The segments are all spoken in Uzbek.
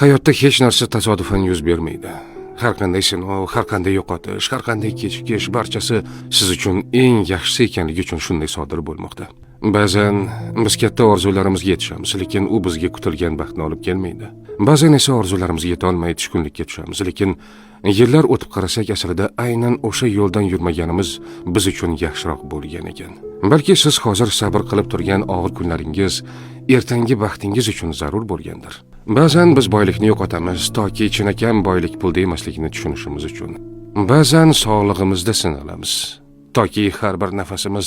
Hayotda hech narsa tasodifan yuz bermaydi. Har qanday sinov, har qanday yo'qotish, har qanday kechikish barchasi siz uchun eng yaxshisi ekanligi uchun shunday sodir bo'lmoqda. Ba'zan biz katta orzularimizga yetishamiz, lekin u bizga kutilgan baxtni olib kelmaydi. Ba'zan esa orzularimizga yeta olmay tushkunlikka tushamiz, lekin yillar o'tib qarasak, aslida aynan o'sha yo'ldan yurmaganimiz biz uchun yaxshiroq bo'lgan ekan. Balki siz hozir sabr qilib turgan og'ir kunlaringiz ertangi baxtingiz uchun zarur bo'lgandir. Ba'zan biz boylikni yo'qotamiz toki chinakam boylik pulda emasligini tushunishimiz uchun. Ba'zan sog'lig'imizda sinalamiz toki har bir nafasimiz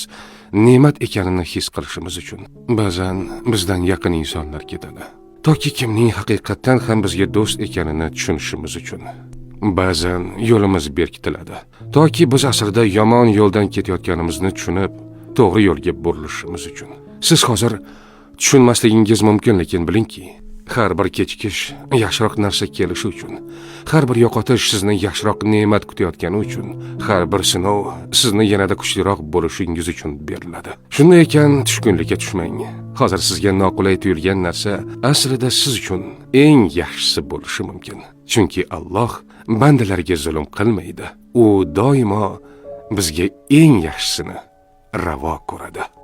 ne'mat ekanini his qilishimiz uchun. Ba'zan bizdan yaqin insonlar ketadi toki kimning haqiqatan ham bizga do'st ekanini tushunishimiz uchun. Ba'zan yo'limiz berkitiladi toki biz aslida yomon yo'ldan ketayotganimizni tushunib, to'g'ri yo'lga burilishimiz uchun. Siz hozir tushunmasligingiz mumkin, lekin bilingki, har bir kechikish yaxshiroq narsa kelishi uchun, har bir yo'qotish sizni yaxshiroq ne'mat kutayotgani uchun, har bir sinov sizni yanada kuchliroq bo'lishingiz uchun beriladi. Shunday ekan, tushkunlikka tushmang. Hozir sizga noqulay tuyulgan narsa aslida siz uchun eng yaxshisi bo'lishi mumkin. Chunki Alloh bandalariga zulm qilmaydi. U doimo bizga eng yaxshisini ravo ko'radi.